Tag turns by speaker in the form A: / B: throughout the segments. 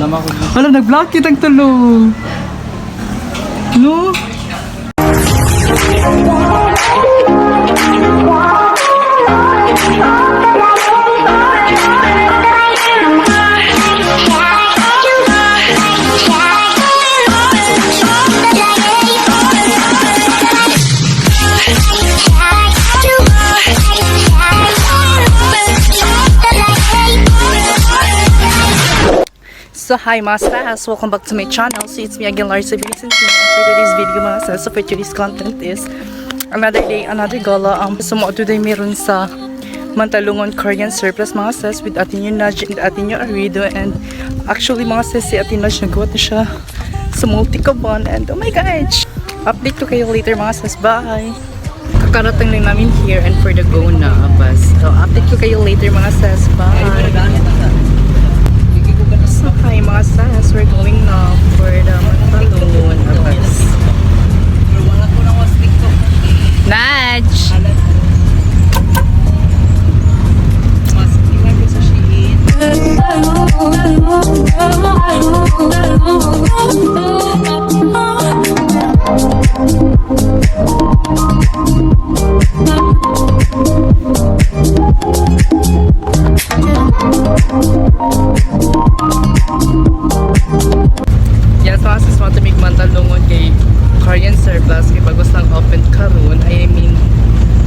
A: Wala, nag-vlog kitang tulo. No? So hi mga sis, welcome back to my channel. So it's me again, Larsa Vincent, and for today's video mga sis, so for today's content is another day, another gala. So mo today meron sa Mantalungon Korean surplus mga sis with Atin yung Naj and Atin yung Arido. And actually mga sis, si Atin Naj nagawa na siya sa Multicabon, and oh my gosh, update ko kayo later mga sis. Bye! Kakarating lang namin here and for the go na bus. So update ko kayo later mga sis. Bye! So hi mga sis, we're going now for the Mantalungon bus. Naj! Yes, mga sis, mga tumig Mantalungon kay Korean surplus kay bagos lang open karon. I mean,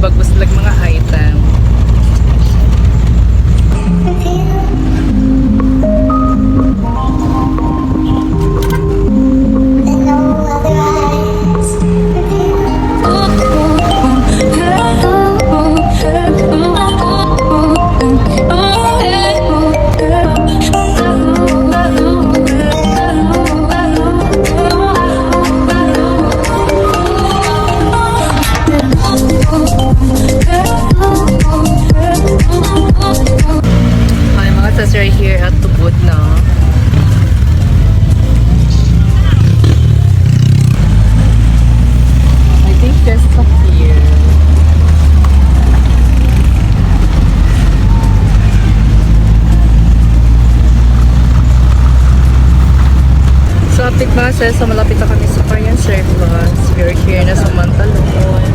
A: bagos lang mga item. Right here at Tubod na. I think there's stuff here. So update mga sis, so malapit na kami sa Korean surplus. We're here na sa Mantalungon.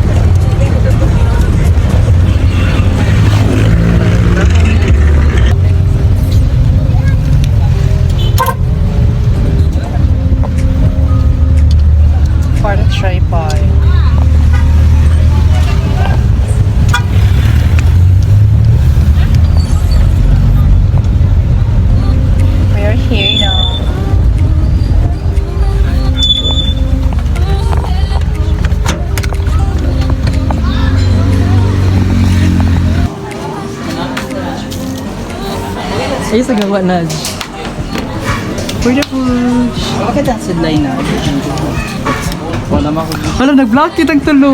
A: For the tripod. We are here now. Ay, sa gawa na. For the push.
B: Bakit ang sudlay na?
A: Wala, nag-vlog kitang tulo.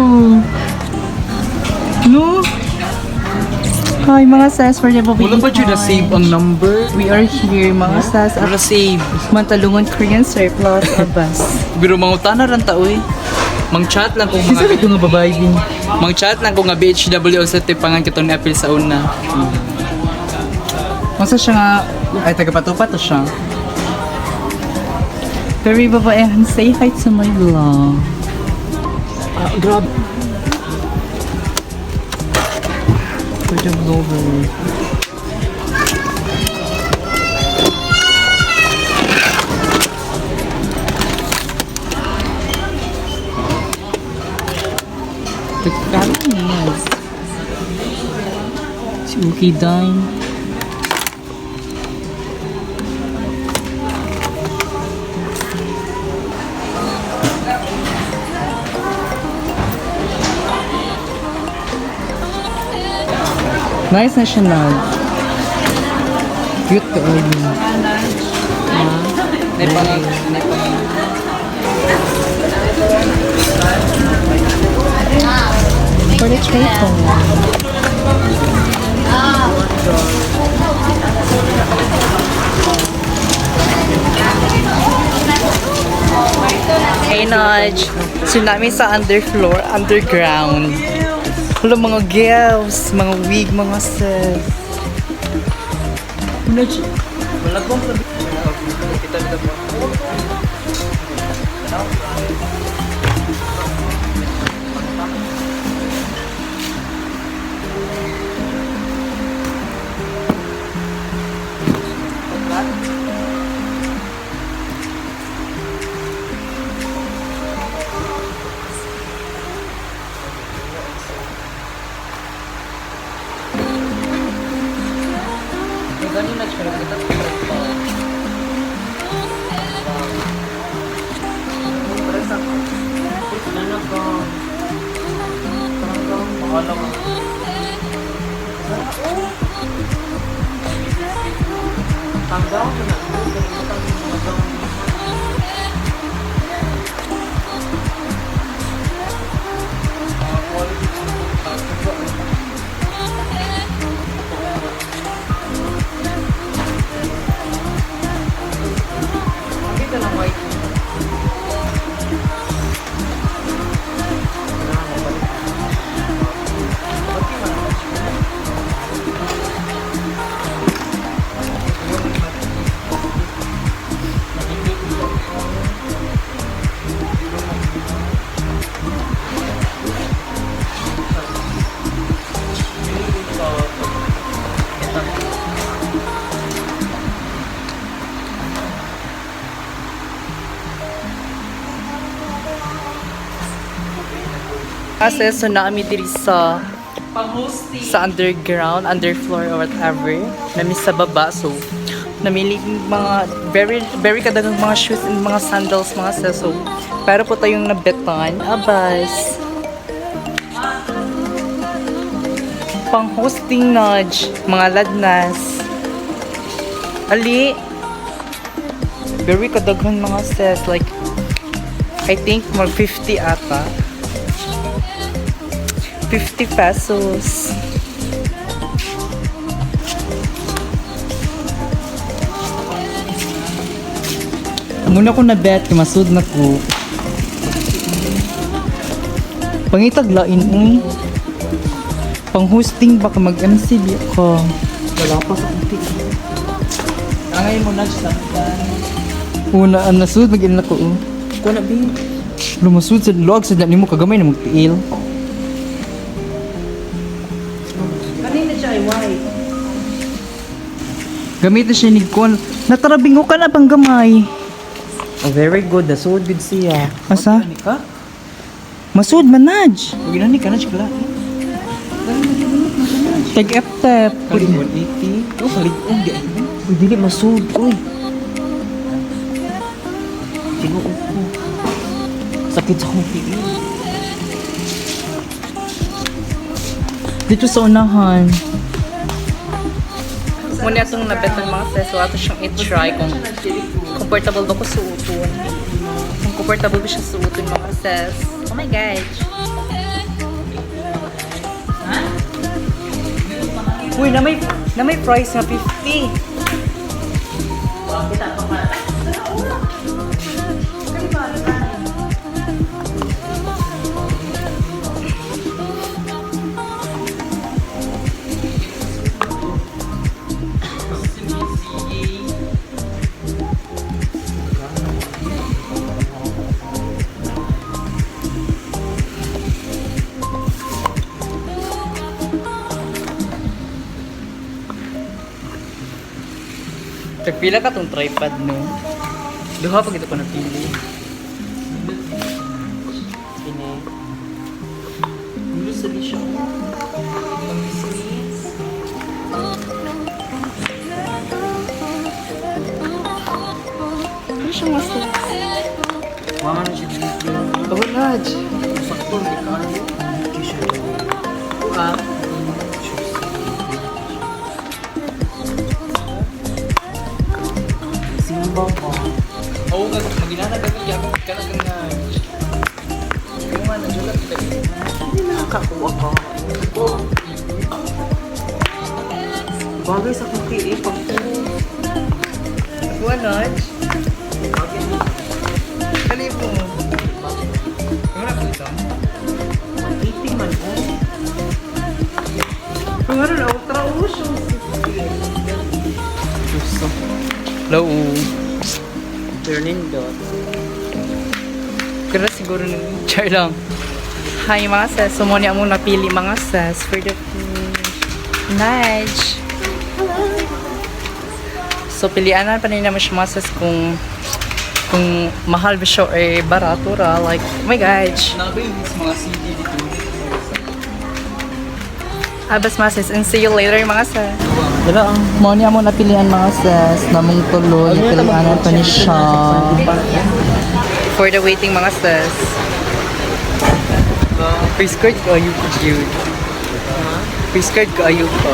A: No? Hi mga sis, for the bobby.
B: Wala ba dyan na-save ang number?
A: We are here mga sis at
B: Wala save.
A: Mantalungon Korean surplus bus.
B: Biro mangutana ran ta uy. Mang-chat lang kung
A: Sabi ko nga babae din.
B: Mang-chat lang kung nga BHW sa tipangan kitong ni-appeal sa una.
A: Masa siya nga, ay taga-patupat to siya. Very babaehan, say hi to my vlog.
B: Grabe.
A: For the vlogger.
B: Tagkalas.
A: Si Uki Dine. Nice na siya na. Cute ka oy. For the tripod. Hey Naj, so namin sa underground. Wala mga gels, mga wig, mga sis.
B: Wala kong sabi. kita po. Ganun na siya, kita po.
A: Kasi so naami diri sa
B: Pang-hosting.
A: underground, underfloor or whatever. Nami sa baba, so namili mga very kadagang mga shoes and mga sandals, mga seso. Pero po tayong nabetan, abas. Pang hosting nudge, mga ladnas. Ali. Very kadagang mga ses, like I think mag 50 ata. 50 pesos.
B: Muna ko na bet, masud na ko.
A: Pangitag lain uy. Pang-hosting baka mag-MCB ako.
B: Wala pa sa kunti. Angay mo na sa
A: Una ang nasud mag-in ako.
B: ko na bin.
A: Lumasud sa log sa nimo kagamay na magtiil.
B: Kanina siya ay white.
A: Gamitin siya ni Kon. Natarabingo ka na bang gamay?
B: Oh, very good. Nasud good siya.
A: Asa?
B: Ano ka?
A: Masud manaj.
B: Ginani ka na siya.
A: Tag-ep-tep.
B: 180. Oh, kalig-on di ay mo. Uy, dili masud. Uy. Tinuod ko. Sakit sa kong piil.
A: Dito sa unahan. Muna itong nabetan mga seso. Ato siyang i-try kung comfortable ba ko suoton. Kung comfortable ba siya suoton mga ses. Oh my gosh. Uy, na may price na 50. Tagpila ka tong tripod no. Duha pag ito ko napili. Kini. Gulo sa di siya. Ano siya mas?
B: Mama na siya dito.
A: Tawalaj.
B: Sakto, di ka ano. Ah. Simba pa. Oo nga, maginanagan ka ka na nga. Yung nga, nagulat ka. Hindi nakakakuha ka. Bagay sa kuti eh, pag
A: Tawalaj.
B: bagay mo.
A: Kali po.
B: Ano na po ito? 180 man po.
A: Kung ano na, ultra uso.
B: Gusto.
A: Hello.
B: order nindot.
A: Kaya siguro nung char lang. Hi mga sis, so muna mo napili mga sis for the food. Nice. So pilianan pa rin naman siya mga sis kung mahal ba siya or barato ra. Like, oh my gosh.
B: Nabainis mga CD dito.
A: Abas mga sis, and see you later mga sis.
B: Wala ang
A: Mo niya mo napilian mga sis, namong tulo, yung pilianan pa ni siya. For the waiting mga sis. Prescribed ko ayun ko, Jude. Prescribed ko ayun ko.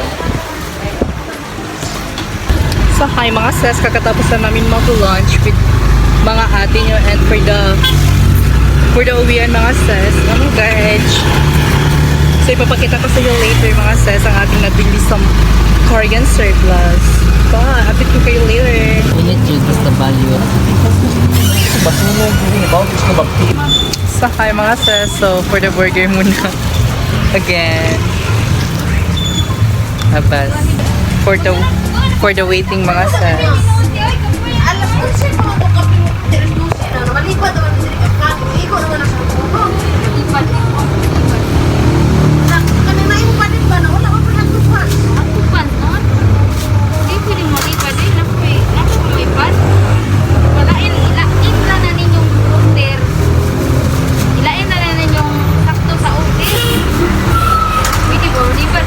A: So hi mga sis, kakatapos na namin mag-lunch with mga ate nyo and for the uwian mga sis. Oh my gosh. So ipapakita ko sa iyo later mga sis ang ating nabili sa Korean surplus. Update ko kayo later.
B: Init yun, basta value. Basta mo yung about gusto ba?
A: So hi mga sis, so for the burger muna. Again. Abas. For the waiting mga sis.
C: Alas ko siya mga kapatid mo pero dusi na malipad naman sa kapatid mo iko naman ang kuno malipad na kami na yung palit ba na wala ko pa nagtupan nagtupan no di pwede mo malipad eh naku malipad wala ilain na ninyong order ilain na ninyong sakto sa order pwede mo malipad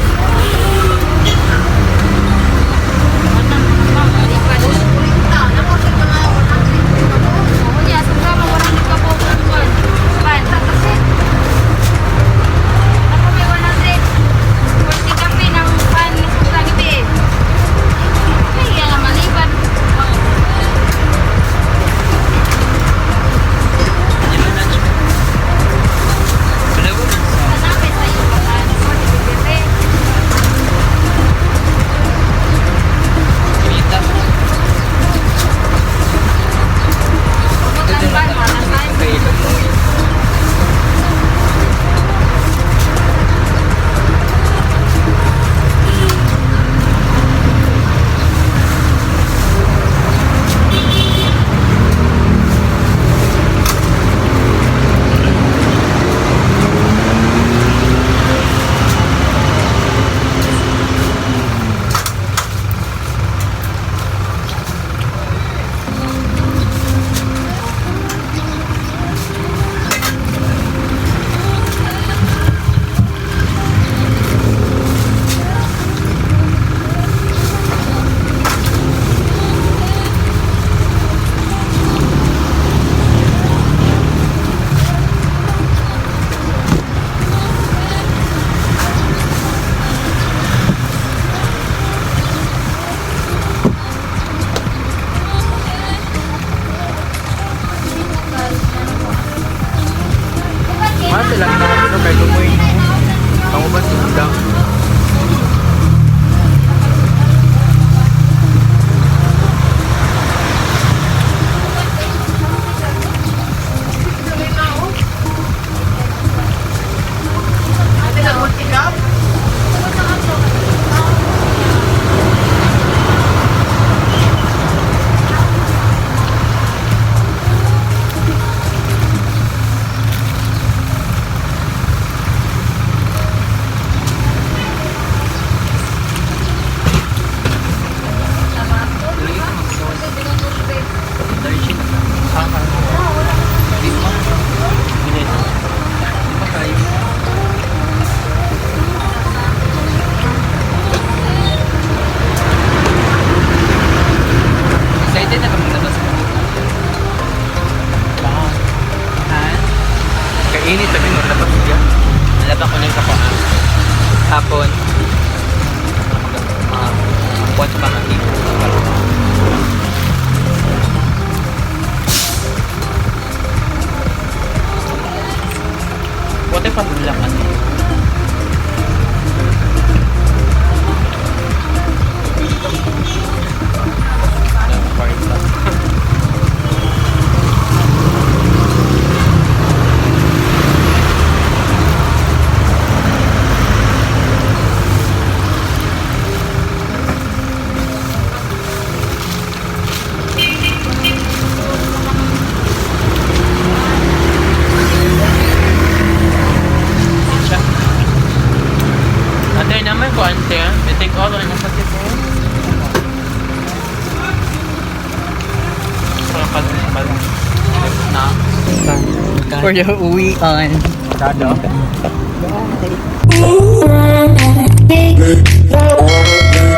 B: Lang na ano kay gumoy. Pangubas lang. Kainit sabi mo, labas siya. Nalabas ko na yung kapahan. Hapon. Buwan sa pangakit. What if pagulakan? ko, ante. May take out ang nasa tipo. Na.
A: For the uwian.
B: Dado.
D: Bye.